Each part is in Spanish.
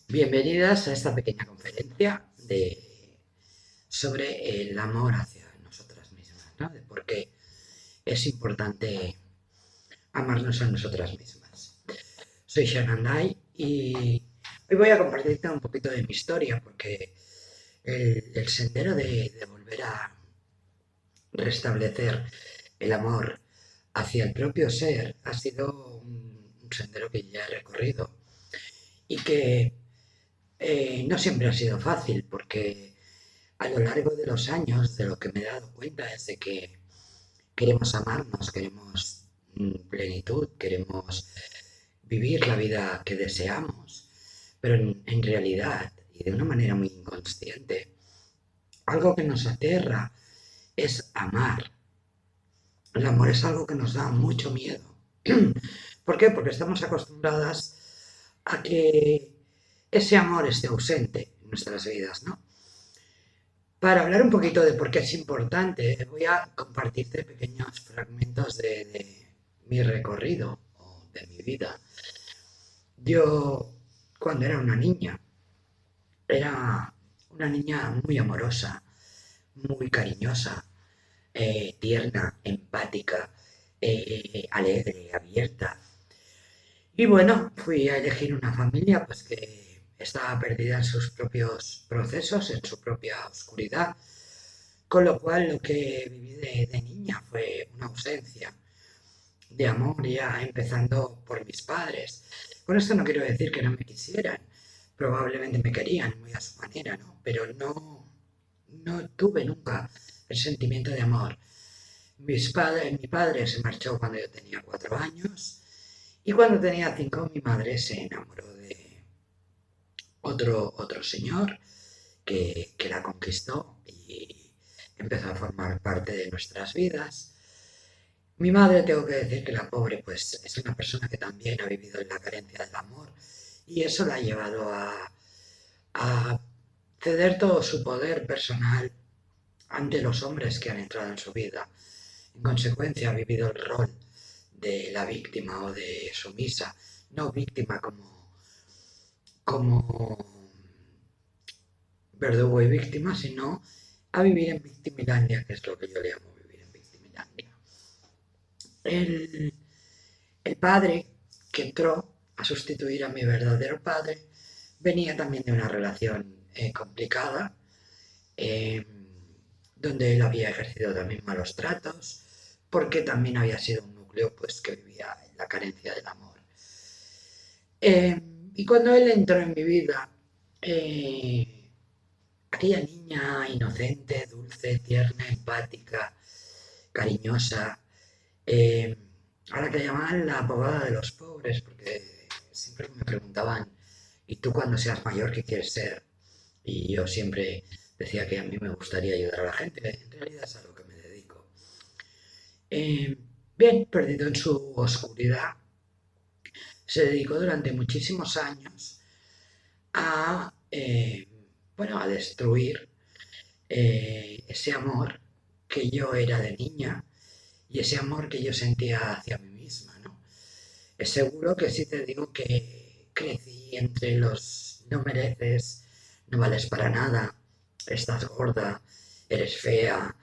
Bienvenidas a esta pequeña conferencia sobre el amor hacia nosotras mismas, ¿no? De por qué es importante amarnos a nosotras mismas. Soy Shannon Dai y hoy voy a compartirte un poquito de mi historia porque el sendero de volver a restablecer el amor hacia el propio ser ha sido un sendero que ya he recorrido y que no siempre ha sido fácil porque a lo largo de los años, de lo que me he dado cuenta es de que queremos amarnos, queremos plenitud, queremos vivir la vida que deseamos, pero en realidad, y de una manera muy inconsciente, algo que nos aterra es amar. El amor es algo que nos da mucho miedo. ¿Por qué? Porque estamos acostumbradas a que ese amor esté ausente en nuestras vidas, ¿no? Para hablar un poquito de por qué es importante, voy a compartirte pequeños fragmentos de mi recorrido o de mi vida. Yo, cuando era una niña muy amorosa, muy cariñosa, tierna, empática, alegre, abierta. Y bueno, fui a elegir una familia pues que estaba perdida en sus propios procesos, en su propia oscuridad. Con lo cual lo que viví de niña fue una ausencia de amor ya empezando por mis padres. Con esto no quiero decir que no me quisieran, probablemente me querían muy a su manera, ¿no? Pero no tuve nunca el sentimiento de amor. Mi padre se marchó cuando yo tenía 4 años y cuando tenía 5 mi madre se enamoró de otro señor que la conquistó y empezó a formar parte de nuestras vidas. Mi madre, tengo que decir que la pobre, pues es una persona que también ha vivido en la carencia del amor y eso la ha llevado a ceder todo su poder personal ante los hombres que han entrado en su vida. En consecuencia, ha vivido el rol de la víctima o de sumisa, no víctima como verdugo y víctima, sino a vivir en victimilandia, que es lo que yo le llamo vivir en victimilandia. El, el padre que entró a sustituir a mi verdadero padre venía también de una relación complicada, eh, donde él había ejercido también malos tratos, porque también había sido un núcleo pues, que vivía en la carencia del amor. Y cuando él entró en mi vida, aquella niña inocente, dulce, tierna, empática, cariñosa, eh, a la que llamaban la abogada de los pobres, porque siempre me preguntaban, ¿y tú cuando seas mayor qué quieres ser? Y yo siempre decía que a mí me gustaría ayudar a la gente, en realidad es a lo que me dedico. Eh, Bien, perdido en su oscuridad, se dedicó durante muchísimos años a, bueno, a destruir ese amor que yo era de niña y ese amor que yo sentía hacia mí misma, ¿no? Es seguro que si te digo que crecí entre los no mereces, no vales para nada, estás gorda, eres fea,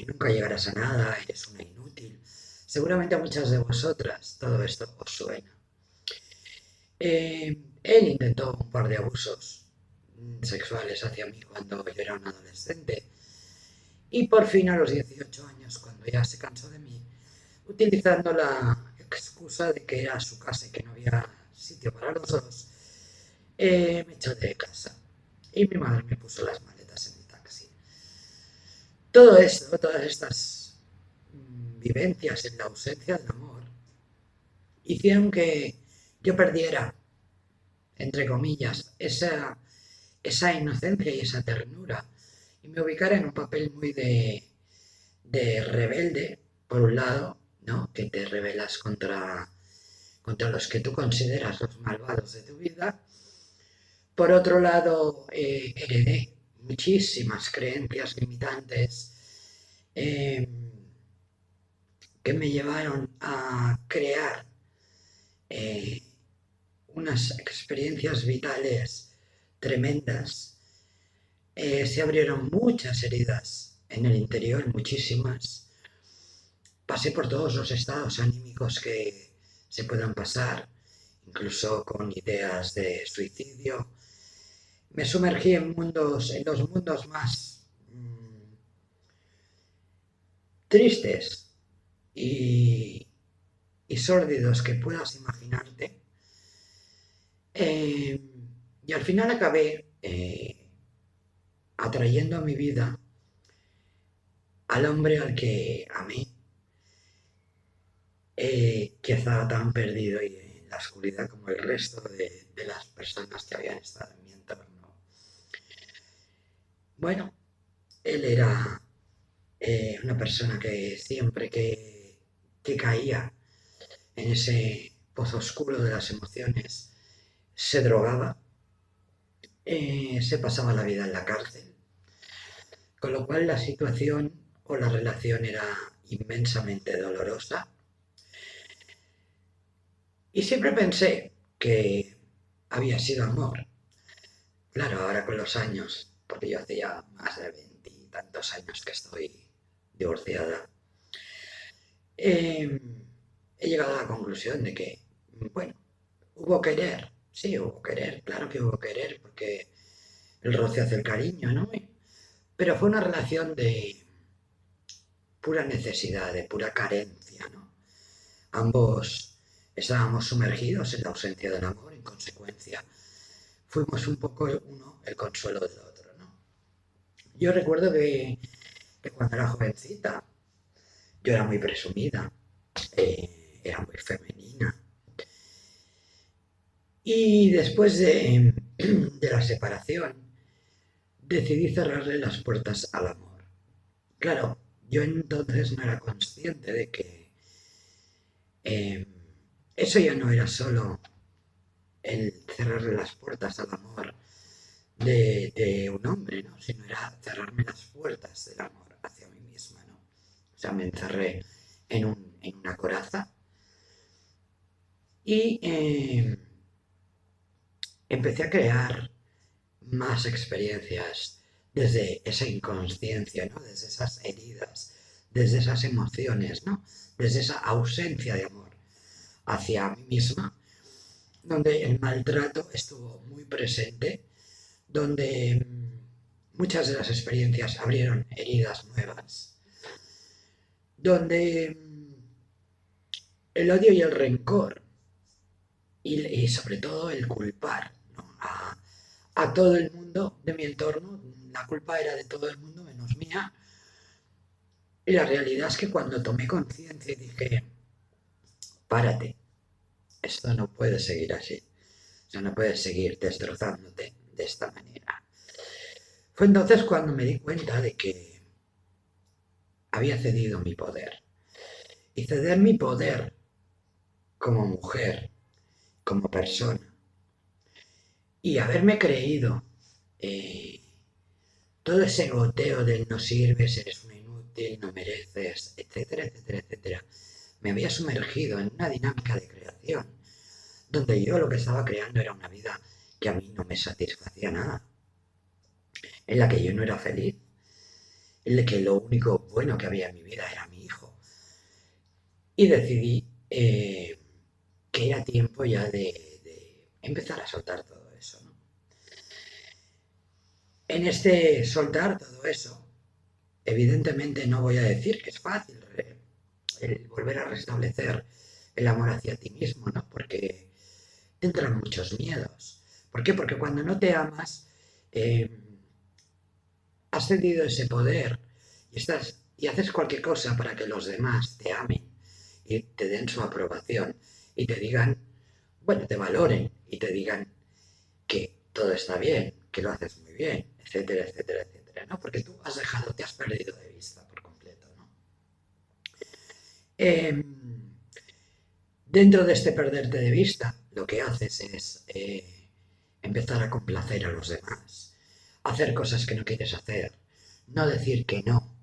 nunca llegarás a nada, eres una inútil. Seguramente a muchas de vosotras todo esto os suena. Él intentó un par de abusos sexuales hacia mí cuando yo era un adolescente y por fin a los 18 años, cuando ya se cansó de mí, utilizando la excusa de que era su casa y que no había sitio para los dos, me echó de casa y mi madre me puso las maletas en el taxi. Todo esto, todas estas vivencias en la ausencia del amor, hicieron que yo perdiera, entre comillas, esa inocencia y esa ternura y me ubicara en un papel muy de rebelde, por un lado, ¿no? Que te rebelas contra los que tú consideras los malvados de tu vida. Por otro lado, heredé muchísimas creencias limitantes eh, que me llevaron a crear eh, unas experiencias vitales tremendas. Se abrieron muchas heridas en el interior, muchísimas. Pasé por todos los estados anímicos que se puedan pasar, incluso con ideas de suicidio. Me sumergí en los mundos más tristes y, y sórdidos que puedas imaginarte. Y al final acabé atrayendo a mi vida al hombre al que amé, que estaba tan perdido y en la oscuridad como el resto de las personas que habían estado en mi entorno. Bueno, él era una persona que siempre que caía en ese pozo oscuro de las emociones, se drogaba, se pasaba la vida en la cárcel, con lo cual la situación o la relación era inmensamente dolorosa. Y siempre pensé que había sido amor. Claro, ahora con los años, porque yo hace ya más de 20 y tantos años que estoy divorciada, eh, he llegado a la conclusión de que, bueno, hubo querer, sí, hubo querer, claro que hubo querer, porque el roce hace el cariño, ¿no? Pero fue una relación de pura necesidad, de pura carencia, ¿no? Ambos estábamos sumergidos en la ausencia del amor, en consecuencia, fuimos un poco uno el consuelo del otro, ¿no? Yo recuerdo que cuando era jovencita, yo era muy presumida, era muy femenina. Y después de la separación, decidí cerrarle las puertas al amor. Claro, yo entonces no era consciente de que eh, eso ya no era solo el cerrarle las puertas al amor de un hombre, ¿no? Sino era cerrarme las puertas del amor hacia mí misma, ¿no? O sea, me encerré en una coraza y empecé a crear más experiencias desde esa inconsciencia, ¿no? Desde esas heridas, desde esas emociones, ¿no? Desde esa ausencia de amor hacia mí misma, donde el maltrato estuvo muy presente, donde muchas de las experiencias abrieron heridas nuevas, donde el odio y el rencor y sobre todo el culpar, ¿no? A todo el mundo de mi entorno, la culpa era de todo el mundo menos mía, y la realidad es que cuando tomé conciencia y dije, párate, esto no puede seguir así, o no puedes seguir destrozándote de esta manera. Fue entonces cuando me di cuenta de que había cedido mi poder. Y ceder mi poder como mujer, como persona, y haberme creído todo ese goteo del no sirves, eres un inútil, no mereces, etcétera, etcétera, etcétera, me había sumergido en una dinámica de creación, donde yo lo que estaba creando era una vida que a mí no me satisfacía nada, en la que yo no era feliz, en la que lo único bueno que había en mi vida era mi hijo. Y decidí que era tiempo ya de empezar a soltar todo eso, ¿no? En este soltar todo eso, evidentemente no voy a decir que es fácil el volver a restablecer el amor hacia ti mismo, ¿no? Porque te entran muchos miedos. ¿Por qué? Porque cuando no te amas, eh, has cedido ese poder y haces cualquier cosa para que los demás te amen y te den su aprobación y te digan, bueno, te valoren y te digan que todo está bien, que lo haces muy bien, etcétera, etcétera, etcétera, ¿no? Porque tú te has perdido de vista por completo, ¿no? Eh, Dentro de este perderte de vista, lo que haces es empezar a complacer a los demás, hacer cosas que no quieres hacer, no decir que no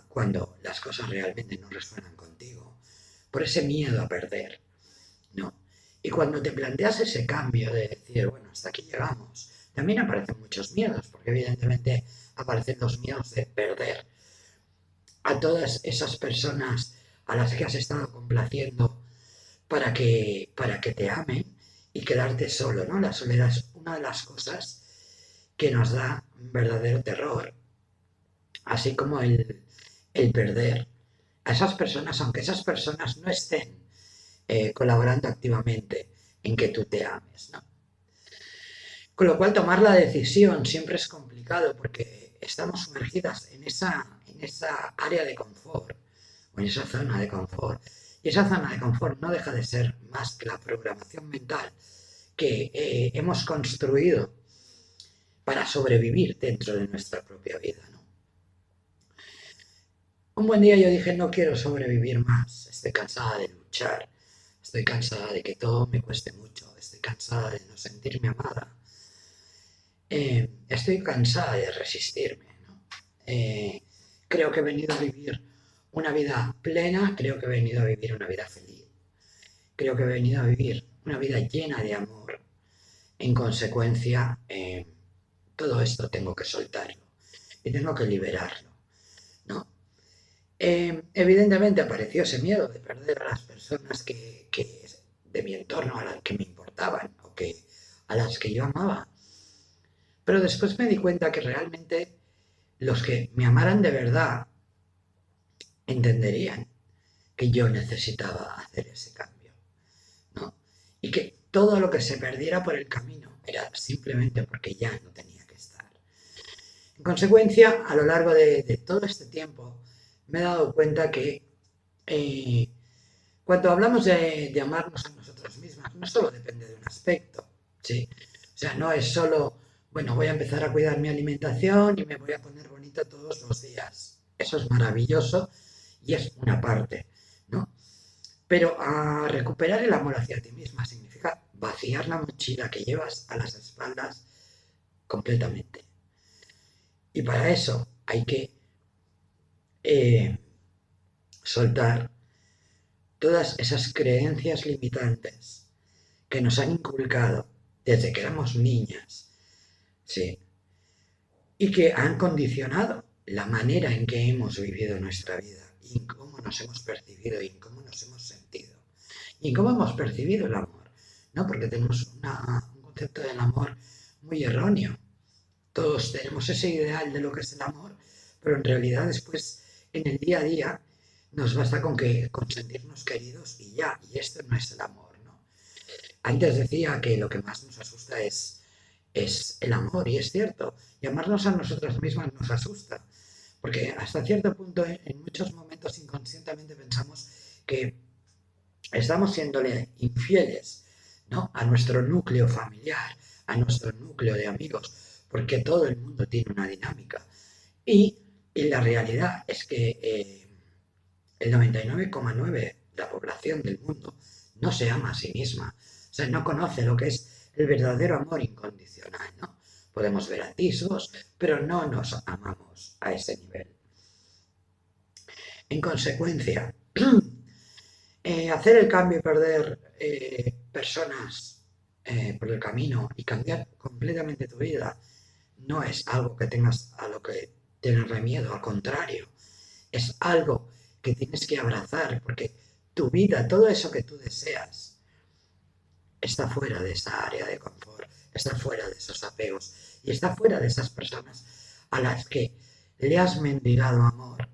cuando las cosas realmente no resuenan contigo, por ese miedo a perder, ¿no? Y cuando te planteas ese cambio de decir, bueno, hasta aquí llegamos, también aparecen muchos miedos, porque evidentemente aparecen los miedos de perder a todas esas personas a las que has estado complaciendo para que te amen y quedarte solo, ¿no? La soledad es una de las cosas que nos da un verdadero terror, así como el perder a esas personas, aunque esas personas no estén colaborando activamente en que tú te ames, ¿no? Con lo cual tomar la decisión siempre es complicado porque estamos sumergidas en esa área de confort o en esa zona de confort. Y esa zona de confort no deja de ser más que la programación mental que hemos construido para sobrevivir dentro de nuestra propia vida, ¿no? Un buen día yo dije, no quiero sobrevivir más, estoy cansada de luchar, estoy cansada de que todo me cueste mucho, estoy cansada de no sentirme amada, estoy cansada de resistirme, ¿no? Creo que he venido a vivir una vida plena, creo que he venido a vivir una vida feliz, creo que he venido a vivir una vida llena de amor. En consecuencia, todo esto tengo que soltarlo y tengo que liberarlo, ¿no? Evidentemente apareció ese miedo de perder a las personas que de mi entorno, a las que me importaban o que, a las que yo amaba. Pero después me di cuenta que realmente los que me amaran de verdad entenderían que yo necesitaba hacer ese cambio, ¿no? Y que todo lo que se perdiera por el camino era simplemente porque ya no tenía que estar. En consecuencia, a lo largo de todo este tiempo, me he dado cuenta que eh, cuando hablamos de amarnos a nosotros mismas, no solo depende de un aspecto, ¿sí? O sea, no es solo, bueno, voy a empezar a cuidar mi alimentación y me voy a poner bonita todos los días. Eso es maravilloso y es una parte, ¿no? Pero a recuperar el amor hacia ti misma significa vaciar la mochila que llevas a las espaldas completamente. Y para eso hay que eh, soltar todas esas creencias limitantes que nos han inculcado desde que éramos niñas, ¿sí? Y que han condicionado la manera en que hemos vivido nuestra vida y en cómo nos hemos percibido y en cómo nos hemos sentido y en cómo hemos percibido el amor, ¿no? Porque tenemos un concepto del amor muy erróneo. Todos tenemos ese ideal de lo que es el amor, pero en realidad después en el día a día nos basta con sentirnos queridos y ya, y esto no es el amor, ¿no? Antes decía que lo que más nos asusta es el amor, y es cierto, llamarnos a nosotras mismas nos asusta, porque hasta cierto punto en muchos momentos inconscientemente pensamos que estamos siéndole infieles, ¿no? A nuestro núcleo familiar, a nuestro núcleo de amigos, porque todo el mundo tiene una dinámica. Y la realidad es que el 99,9% de la población del mundo no se ama a sí misma, o sea, no conoce lo que es el verdadero amor incondicional, ¿no? Podemos ver atisbos, pero no nos amamos a ese nivel. En consecuencia, hacer el cambio y perder personas por el camino y cambiar completamente tu vida no es algo que tengas a lo que tenerle miedo, al contrario, es algo que tienes que abrazar porque tu vida, todo eso que tú deseas, está fuera de esa área de confort, está fuera de esos apegos y está fuera de esas personas a las que le has mendigado amor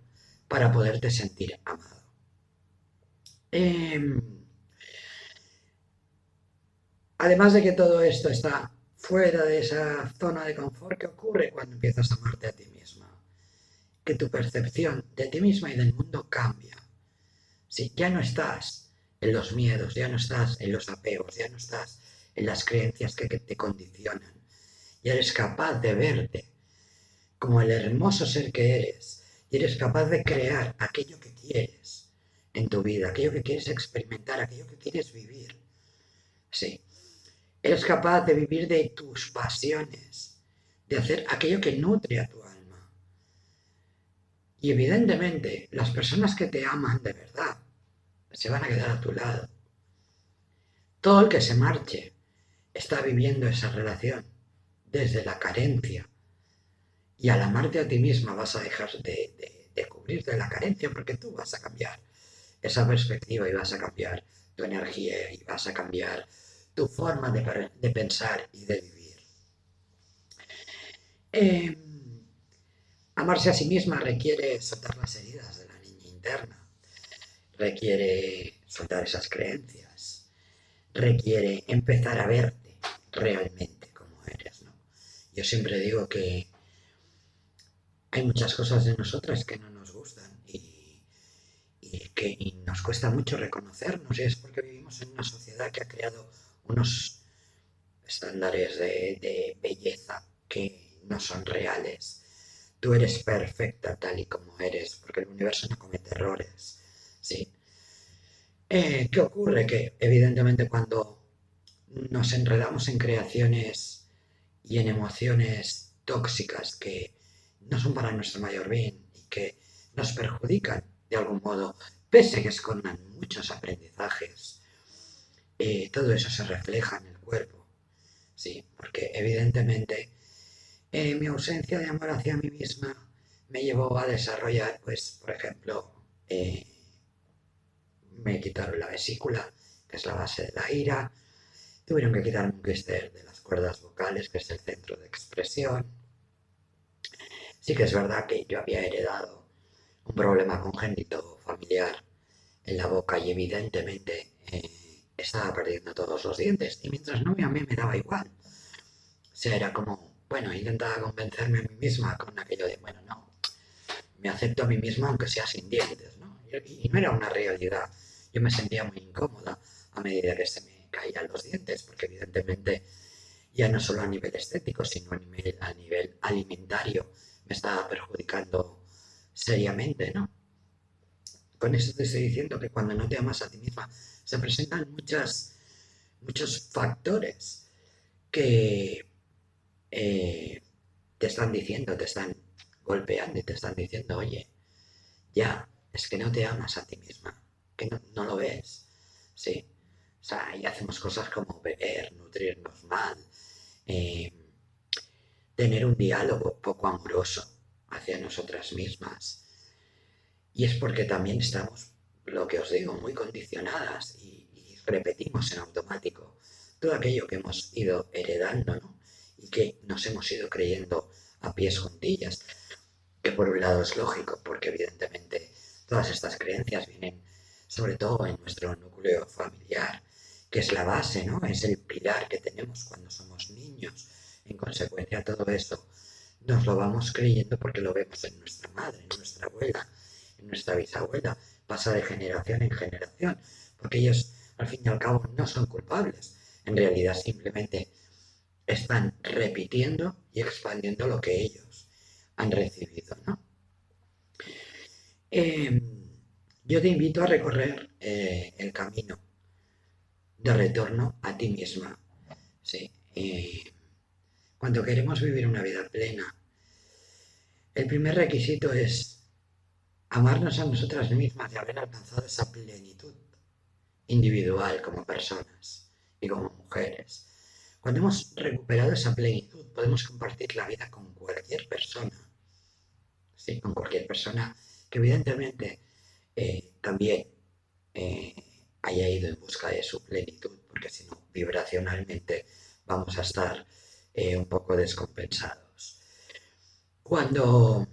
para poderte sentir amado. Eh, Además de que todo esto está fuera de esa zona de confort, ¿qué ocurre cuando empiezas a amarte a ti misma? Que tu percepción de ti misma y del mundo cambia. Si ya no estás en los miedos, ya no estás en los apegos, ya no estás en las creencias que te condicionan, y eres capaz de verte como el hermoso ser que eres, y eres capaz de crear aquello que quieres en tu vida, aquello que quieres experimentar, aquello que quieres vivir. Sí, eres capaz de vivir de tus pasiones, de hacer aquello que nutre a tu alma. Y evidentemente, las personas que te aman de verdad se van a quedar a tu lado. Todo el que se marche está viviendo esa relación desde la carencia. Y al amarte a ti misma vas a dejar de cubrirte la carencia porque tú vas a cambiar esa perspectiva y vas a cambiar tu energía y vas a cambiar tu forma de pensar y de vivir. Eh, Amarse a sí misma requiere soltar las heridas de la niña interna, requiere soltar esas creencias, requiere empezar a verte realmente como eres, ¿no? Yo siempre digo que hay muchas cosas de nosotras que no nos gustan y nos cuesta mucho reconocernos y es porque vivimos en una sociedad que ha creado unos estándares de belleza que no son reales. Tú eres perfecta tal y como eres, porque el universo no comete errores. ¿Sí? ¿Qué ocurre? Que evidentemente cuando nos enredamos en creaciones y en emociones tóxicas que no son para nuestro mayor bien y que nos perjudican de algún modo, pese a que escondan muchos aprendizajes, todo eso se refleja en el cuerpo. Sí, porque evidentemente mi ausencia de amor hacia mí misma me llevó a desarrollar, pues, por ejemplo, me quitaron la vesícula, que es la base de la ira, tuvieron que quitarme un quiste de las cuerdas vocales, que es el centro de expresión. Sí que es verdad que yo había heredado un problema congénito familiar en la boca y evidentemente estaba perdiendo todos los dientes y mientras no me amé me daba igual. O sea, era como, bueno, intentaba convencerme a mí misma con aquello de, bueno, no, me acepto a mí misma aunque sea sin dientes, ¿no? Y no era una realidad. Yo me sentía muy incómoda a medida que se me caían los dientes, porque evidentemente ya no solo a nivel estético, sino a nivel alimentario me estaba perjudicando seriamente, ¿no? Con eso te estoy diciendo que cuando no te amas a ti misma se presentan muchos factores que te están diciendo, te están golpeando y te están diciendo, oye, ya, es que no te amas a ti misma, que no lo ves, sí. O sea, y hacemos cosas como beber, nutrirnos mal, eh, tener un diálogo poco amoroso hacia nosotras mismas. Y es porque también estamos, lo que os digo, muy condicionadas y repetimos en automático todo aquello que hemos ido heredando, ¿no? Y que nos hemos ido creyendo a pies juntillas, que por un lado es lógico, porque evidentemente todas estas creencias vienen sobre todo en nuestro núcleo familiar, que es la base, ¿no? Es el pilar que tenemos cuando somos niños. En consecuencia, todo eso nos lo vamos creyendo porque lo vemos en nuestra madre, en nuestra abuela, en nuestra bisabuela, pasa de generación en generación, porque ellos al fin y al cabo no son culpables, en realidad simplemente están repitiendo y expandiendo lo que ellos han recibido, ¿no? Eh, yo te invito a recorrer el camino de retorno a ti misma, ¿sí? Cuando queremos vivir una vida plena, el primer requisito es amarnos a nosotras mismas y haber alcanzado esa plenitud individual como personas y como mujeres. Cuando hemos recuperado esa plenitud, podemos compartir la vida con cualquier persona, ¿sí? Con cualquier persona que evidentemente también eh, haya ido en busca de su plenitud, porque si no, vibracionalmente vamos a estar un poco descompensados. Cuando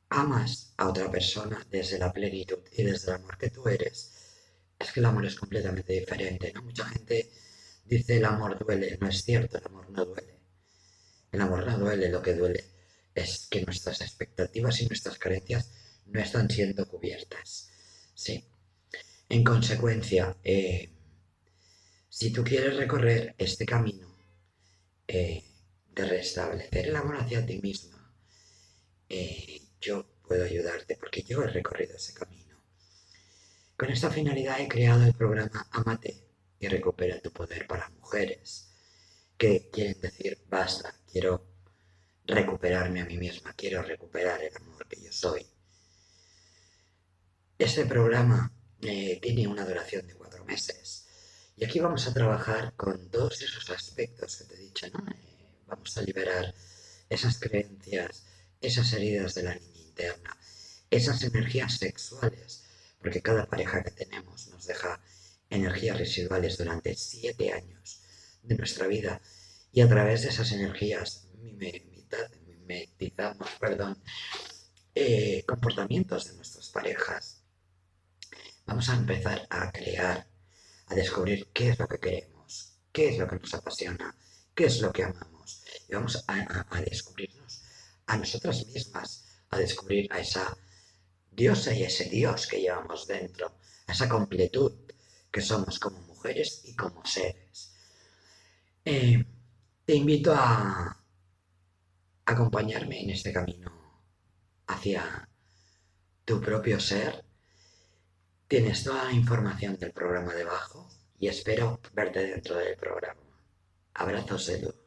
amas a otra persona desde la plenitud y desde el amor que tú eres, es que el amor es completamente diferente, ¿no? Mucha gente dice el amor duele, no es cierto, el amor no duele. El amor no duele, lo que duele es que nuestras expectativas y nuestras carencias no están siendo cubiertas. Sí. En consecuencia, si tú quieres recorrer este camino eh, de restablecer el amor hacia ti misma, yo puedo ayudarte porque yo he recorrido ese camino. Con esta finalidad he creado el programa Amate y Recupera tu Poder para mujeres, que quieren decir, basta, quiero recuperarme a mí misma, quiero recuperar el amor que yo soy. Este programa tiene una duración de 4 meses Y aquí vamos a trabajar con todos esos aspectos que te he dicho, ¿no? Vamos a liberar esas creencias, esas heridas de la niña interna, esas energías sexuales, porque cada pareja que tenemos nos deja energías residuales durante 7 años de nuestra vida y a través de esas energías mimetizamos, comportamientos de nuestras parejas. Vamos a empezar a crear, a descubrir qué es lo que queremos, qué es lo que nos apasiona, qué es lo que amamos. Y vamos a descubrirnos a nosotras mismas, a descubrir a esa diosa y ese dios que llevamos dentro, a esa completud que somos como mujeres y como seres. Eh, Te invito a acompañarme en este camino hacia tu propio ser. Tienes toda la información del programa debajo y espero verte dentro del programa. Abrazos de luz.